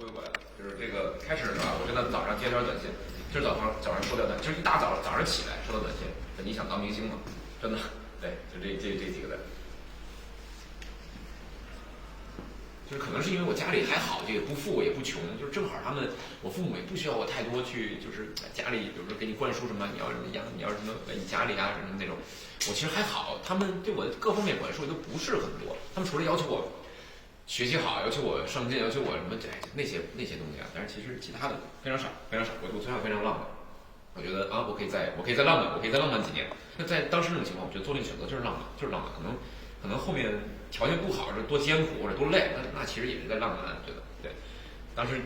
归过来了。就是这个开始是吧？我跟他早上接条短信，今儿早上收到短，就是一大早上起来收到短信，你想当明星吗？真的，对，就这几个字。就是可能是因为我家里还好，就也不富也不穷，就是正好我父母也不需要我太多去，就是家里比如说给你灌输什么，你要什么养，你要什么你家里啊什么那种，我其实还好，他们对我各方面管束都不是很多，他们除了要求我学习好，要求我上进，要求我什么那些东西啊，但是其实其他的非常少，我从小非常浪漫，我觉得啊，我可以再浪漫几年。那在当时那种情况，我觉得做那个选择就是浪漫，可能后面条件不好，是多艰苦或者多累，那其实也是在浪漫，觉得对。当时，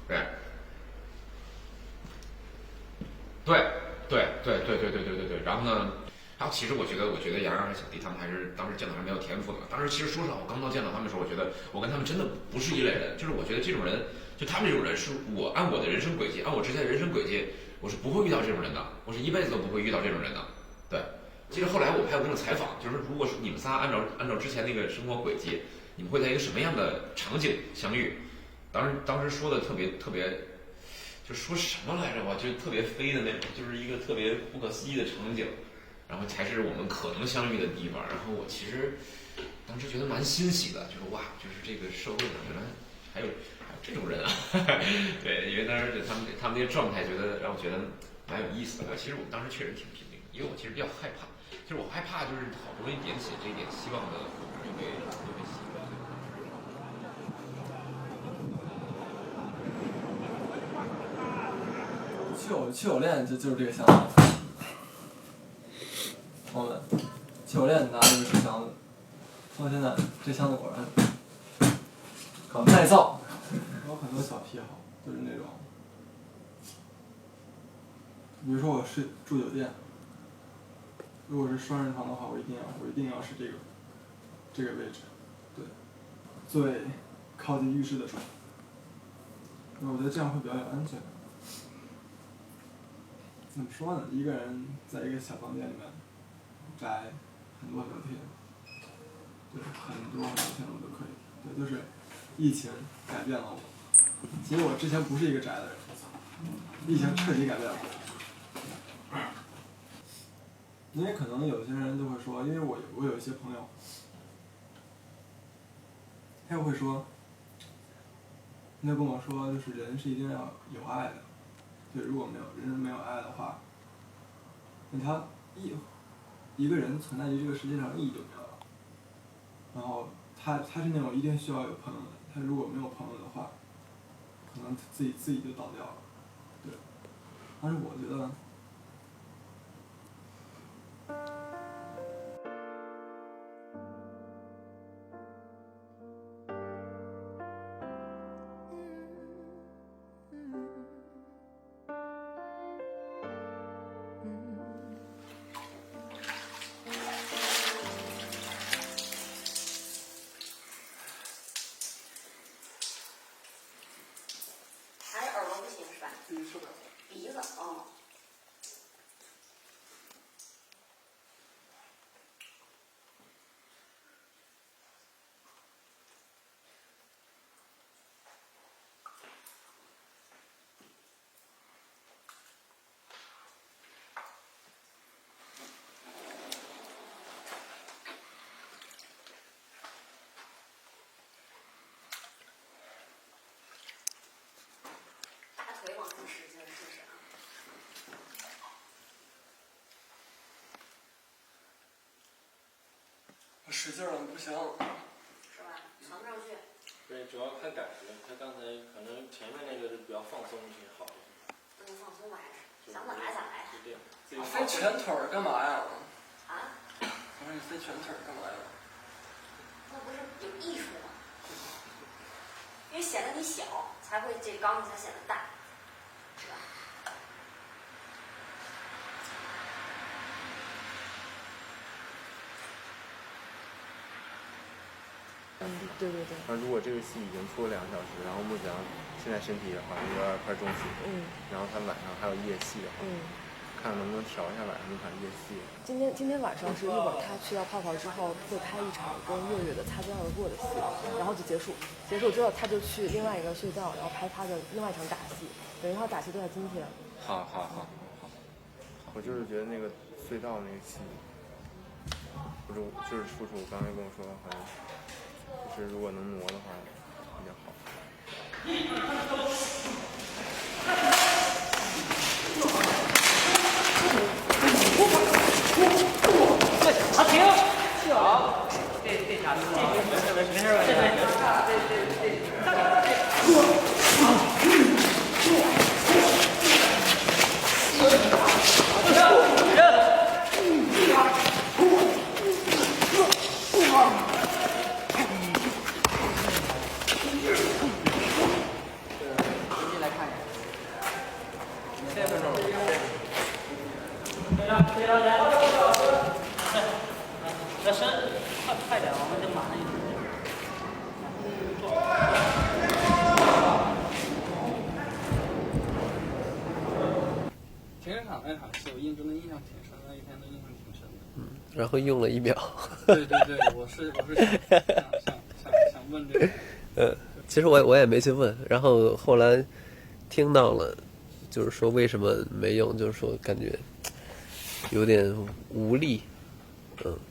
对，对。然后其实我觉得杨洋和小弟他们还是当时见到还是没有天赋的。当时其实说实话，我刚到见到他们的时候，我觉得我跟他们真的不是一类人，就是我觉得这种人，就他们这种人，是我按我的人生轨迹，按我之前的人生轨迹，我是不会遇到这种人的，我是一辈子都不会遇到这种人的。对，其实后来我还有那种采访，就是如果是你们仨按照之前那个生活轨迹，你们会在一个什么样的场景相遇？当时说的特别，就说什么来着吧，就特别飞的那种，就是一个特别不可思议的场景，然后才是我们可能相遇的地方。然后我其实当时觉得蛮欣喜的，就是哇，就是这个社会上原来还有这种人啊，对，因为当时他们那个状态，让我觉得蛮有意思的。其实我们当时确实挺拼命，因为我其实比较害怕，就是我害怕就是好不容易点起这一点希望的，就被熄灭。去偶练就是这个箱子，朋友们，去偶练拿的就是这箱子，到现在这箱子果然搞耐造。我有很多小癖好，就是那种，比如说我是住酒店，如果是双人床的话，我一定要是这个位置，对，最靠近浴室的床，因为我觉得这样会比较有安全感。怎么说呢？一个人在一个小房间里面宅很多天，对，很多天我都可以。对，就是疫情改变了我。其实我之前不是一个宅的人，疫情彻底改变了我。因为可能有些人都会说，因为我有一些朋友，他又会说，他就跟我说，就是人是一定要有爱的。对，如果人没有爱的话，那他一个人存在于这个世界上意义就没有了。然后他是那种一定需要有朋友的，他如果没有朋友的话，可能自己就倒掉了。对，但是我觉得。鼻子哦。腿往上使劲，是不是啊？我使劲了不行。是吧？传不上去。对，主要看感觉。他刚才可能前面那个是比较放松一些，好一些。不能放松吧？还是想咋来咋来。就这样。我飞全腿儿干嘛呀？啊？我说你飞全腿儿干嘛呀？那不是有艺术吗？因为显得你小，才会这缸子才显得大。是吧？对。那如果这个戏已经出了2个小时，然后木子阳现在身体好像有点快中暑，然后他晚上还有夜戏的话，看能不能调一下晚上那场夜戏。今天晚上是一会儿他去到泡泡之后会拍一场跟月月的擦肩而过的戏，然后就结束之后他就去另外一个隧道，然后拍他的另外一场打戏，等于他打戏都在今天。好，我就是觉得那个隧道那个戏，不是就是楚楚刚才跟我说，好像就是如果能挪的话比较好。好，停！好，这啥子？没事。要伸，快点，我们就马上就。停车场那场戏，我真的印象挺深的，那一天都印象挺深的。然后用了1秒。对，我是想问这个。其实我也没去问，然后后来听到了，就是说为什么没用，就是说感觉有点无力，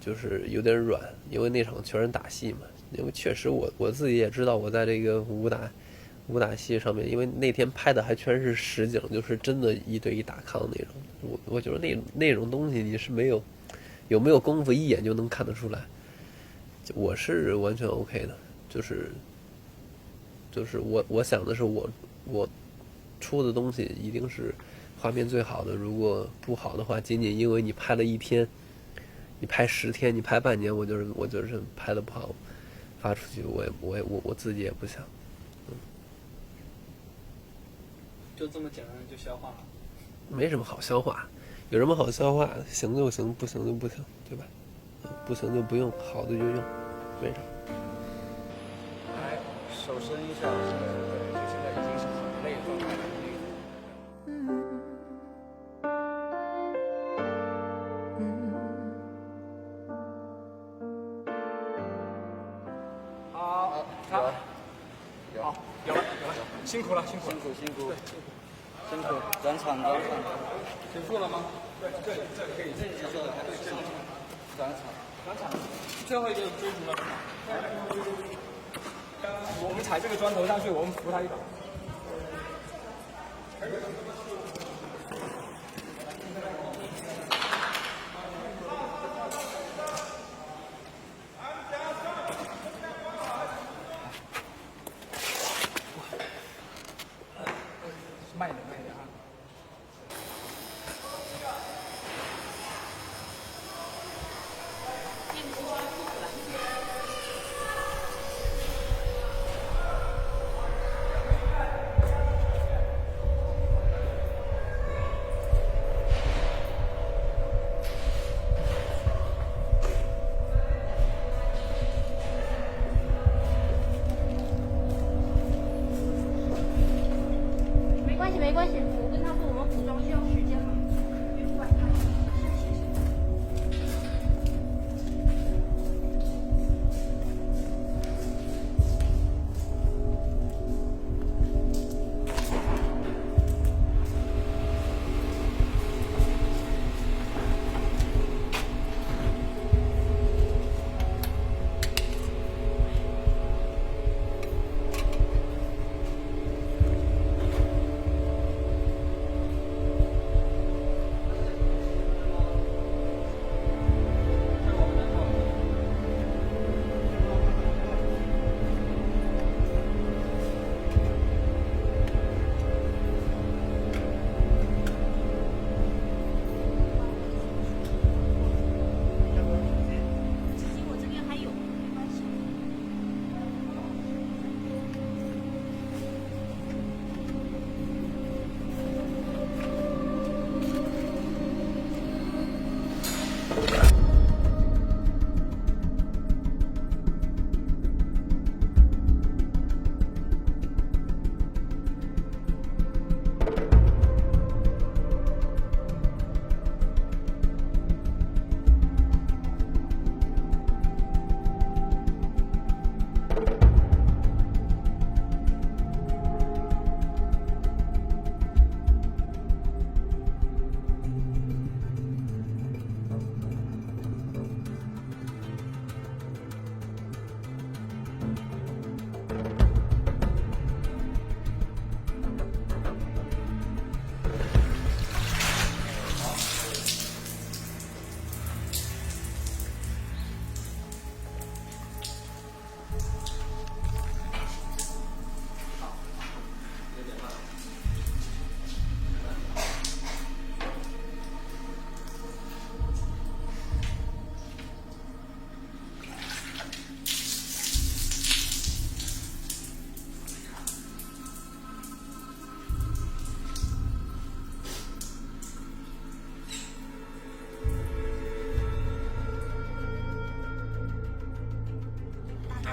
就是有点软，因为那场全是打戏嘛。因为确实我自己也知道，我在这个武打戏上面，因为那天拍的还全是实景，就是真的1对1打抗那种。我觉得那种东西你是有没有功夫，一眼就能看得出来。我是完全 OK 的，就是我想的是我出的东西一定是画面最好的。如果不好的话，仅仅因为你拍了1天，你拍10天，你拍半年，我就是拍的不好，发出去我自己也不想。就这么简单就消化了？没什么好消化，有什么好消化？行就行，不行就不行，对吧？不行就不用，好的就用，没啥。来，手伸一下，对，就现在已经是很累的状态了。好，有了，辛苦了，辛苦，转场，结束了吗？对，可以，结束了，转场，最后一个追逐了是吗？我们踩这个砖头上去，我们扶他一把。慢一点啊！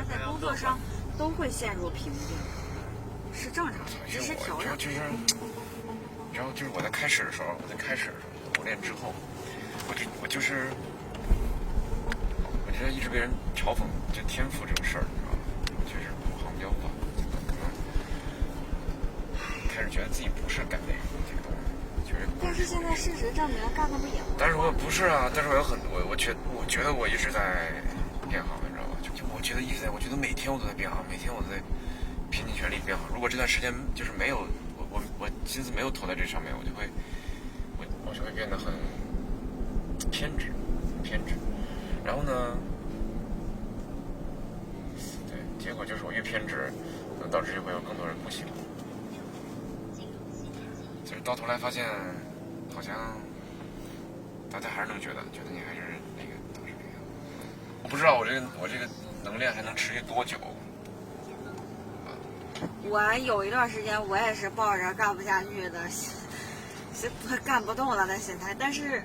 在工作上都会陷入瓶颈，是正常的，只是调整。然后就是我在开始的时候，磨练之后，我觉得一直被人嘲讽这天赋这种事儿，你知道吗？就是好像比较晚，可能开始觉得自己不是干这个东西，就是。但是现在事实证明干的不也不？但是我不是啊，但是我有很多，我觉得我一直在变好，你知道吧？就我觉得一直在，我觉得每天我都在变好，每天我都在拼尽全力变好。如果这段时间就是没有我心思没有投在这上面，我就会变得很偏执。然后呢，对，结果就是我越偏执，可能导致会有更多人不喜欢我。就是到头来发现，好像大家还是能觉得你还是那个当时那样。我不知道我这个能量还能持续多久。我有一段时间我也是抱着干不下去的干不动了的心态，但是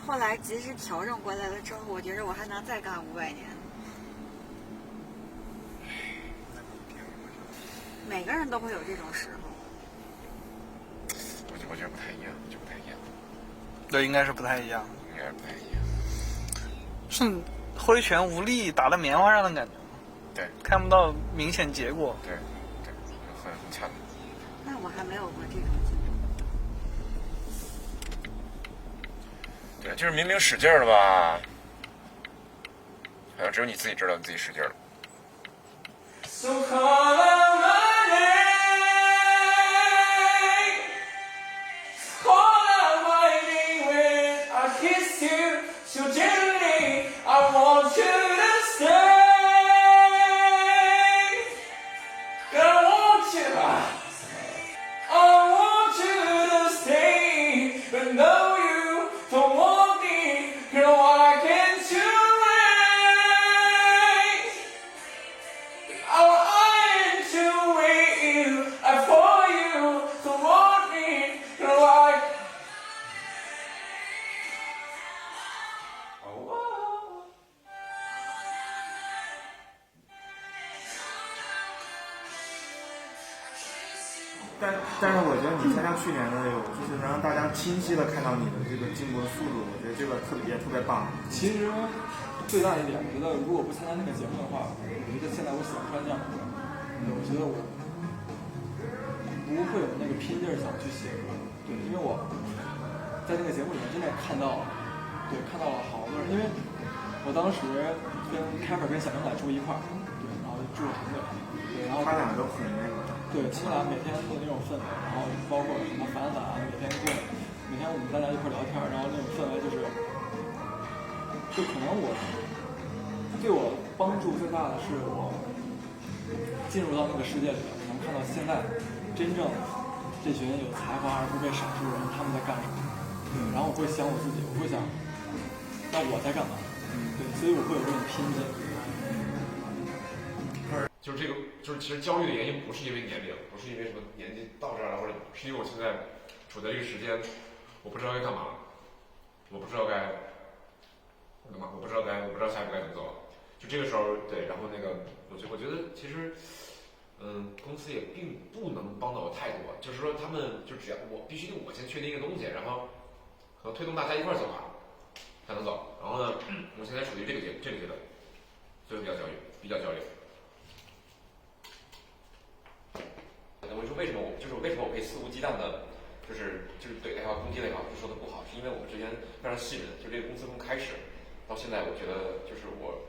后来及时调整过来了之后，我觉得我还能再干500年。每个人都会有这种时候。我觉得不太一样，对，应该是不太一样。是挥拳无力，打在棉花上的感觉。对，看不到明显结果。对，很惨。那我还没有过这种经历。对，就是明明使劲了吧，好像只有你自己知道你自己使劲了。So call out my name, call out my name when I kiss you so gently. I want you to stay. I want you. I want you to stay, but no, you don't want me. Girl, why can't you wait? I'm to wait for you to want me. Girl, why? Oh. 但是我觉得你参加去年的就是能让大家清晰的看到你的这个进步的速度，我觉得这个特别棒。其实最大一点，我觉得如果不参加那个节目的话，我觉得现在我写不出来这样的歌。我觉得我不会有那个拼劲儿想去写歌。对，因为我在那个节目里面真的看到了好多人，因为我当时跟开粉跟小明仔住一块儿，对，然后就住了很久，对，然后他俩都很那个。对，他俩每天都有那种氛围，然后包括什么反啊，每天我们大家一块聊天，然后那种氛围就可能对我帮助最大的是我进入到那个世界里面，能看到现在真正这群有才华而不被赏识的人他们在干什么，然后我会想我自己，我会想那我在干嘛，对，所以我会有这种拼劲。就是这个，就是其实焦虑的原因不是因为年龄，不是因为什么年纪到这儿了或者，是因为我现在处在这个时间，我不知道该干嘛，我不知道该干嘛，我不知道下一步该怎么走。就这个时候，对，然后那个，我觉得其实，公司也并不能帮到我太多，就是说他们就只要我必须得我先确定一个东西，然后和推动大家一块儿走吧，才能走。然后呢，我现在处于这个阶段，所以比较焦虑。我说为什么我可以肆无忌惮的，就是怼他也好，攻击他也好，就说他不好，是因为我们之间非常信任。就这个公司从开始到现在，我觉得就是我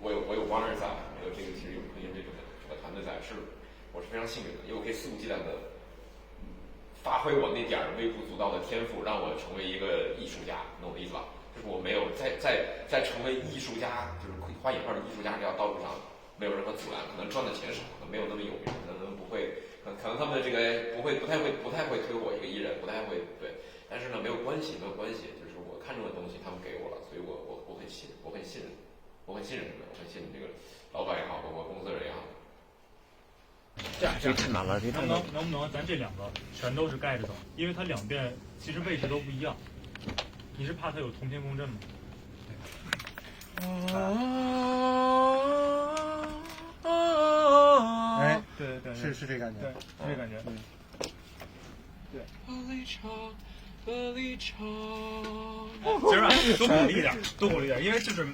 有 Warner 在，我有这个其实有科研这个团队在，我是非常幸运的，因为我可以肆无忌惮的发挥我那点微不足道的天赋，让我成为一个艺术家，懂我的意思吧？就是我没有在成为艺术家，就是花引号的艺术家这条道路上没有任何阻拦，可能赚的钱少，可能没有那么有名，可能不会。可能他们这个不太会推我一个艺人，不太会对，但是呢没有关系，就是我看中的东西他们给我了，所以我很信任他们，我很信任这个老板也好，包括公司的人也好。这太难了，这太难了。能不能咱这两个全都是盖着走？因为它两边其实位置都不一样。你是怕它有同天共振吗？是这感觉，对，是这感觉。对。其实啊，多鼓励一点，多鼓励一点，因为就是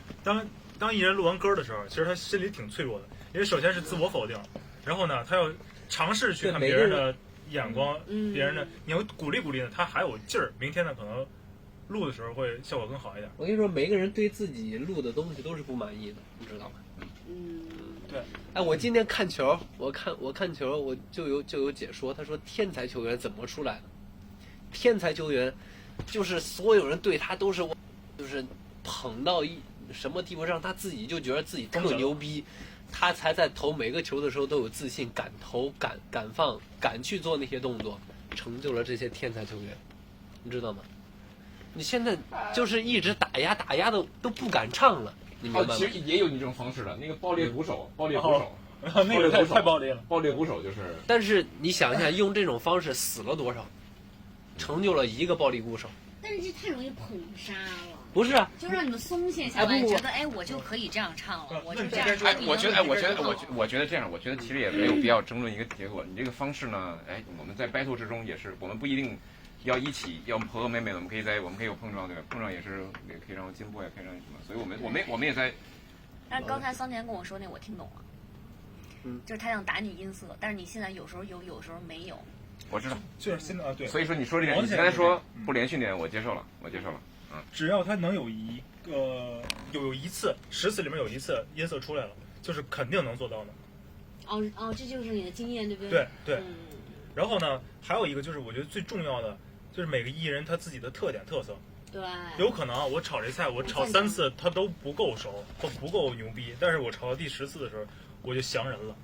当艺人录完歌的时候，其实他心里挺脆弱的，因为首先是自我否定，然后呢，他要尝试去看别人的眼光，别人的，你要鼓励鼓励呢，他还有劲儿，明天呢可能录的时候会效果更好一点。我跟你说，每个人对自己录的东西都是不满意的，你知道吗？对。哎，我今天看球，我看球，我就有解说，他说天才球员怎么出来的？天才球员就是所有人对他都是就是捧到什么地步，让他自己就觉得自己特牛逼，他才在投每个球的时候都有自信，敢投敢放，敢去做那些动作，成就了这些天才球员，你知道吗？你现在就是一直打压的都不敢唱了，你明白吗？其实也有你这种方式的，那个爆裂鼓手，那个太暴力了，爆裂鼓手就是。但是你想一下，用这种方式死了多少，成就了一个暴力鼓手。但是这太容易捧杀了。不是啊，就让你们松懈下来，觉得哎，我就可以这样唱了，我就这样唱。我觉得这样，我觉得其实也没有必要争论一个结果。你这个方式呢，哎，我们在 battle 之中也是，我们不一定要一起要和和美美的，我们可以有碰撞，对吧？碰撞也是也可以让我进步，也可以让什么。所以我们也在。但刚才桑田跟我说那我听懂了，就是他想打你音色，但是你现在有时候有，有时候没有。我知道，就是现在啊，对。所以说你说这点，你刚才说不连续点，我接受了。只要他能有一次10次里面有一次音色出来了，就是肯定能做到的。哦，这就是你的经验，对不对？对。然后呢，还有一个就是我觉得最重要的，就是每个艺人他自己的特点特色。对。有可能我炒这菜，我炒3次他都不够熟，都不够牛逼，但是我炒到第10次的时候，我就降人了。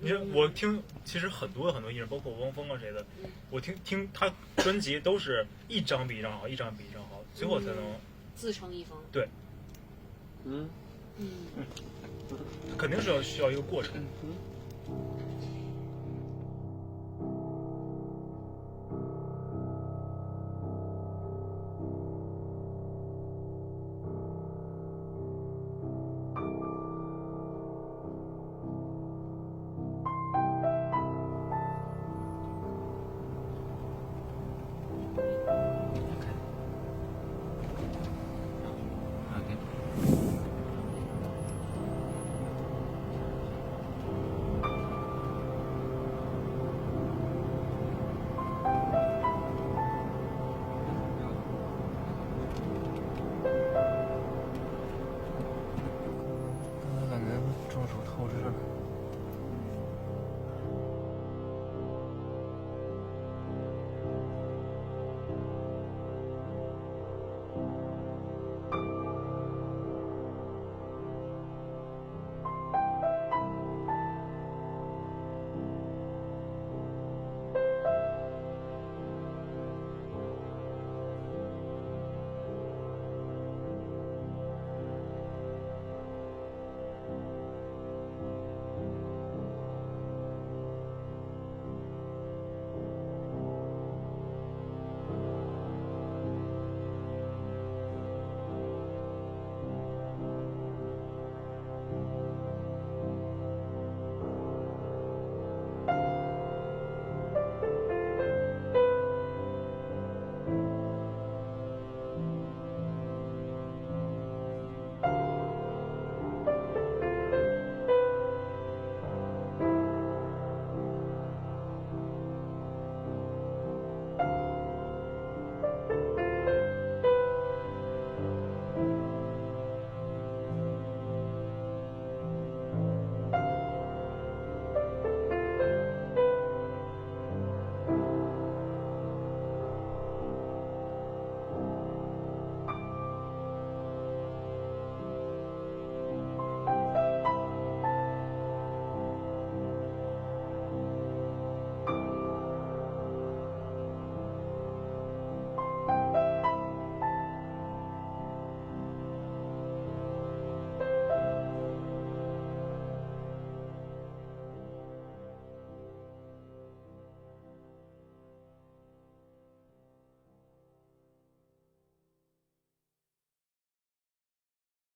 你看，我听其实很多艺人，包括汪峰啊谁的，我听他专辑都是一张比一张好，一张比一张好，最后才能自成一方。对，肯定是需要一个过程。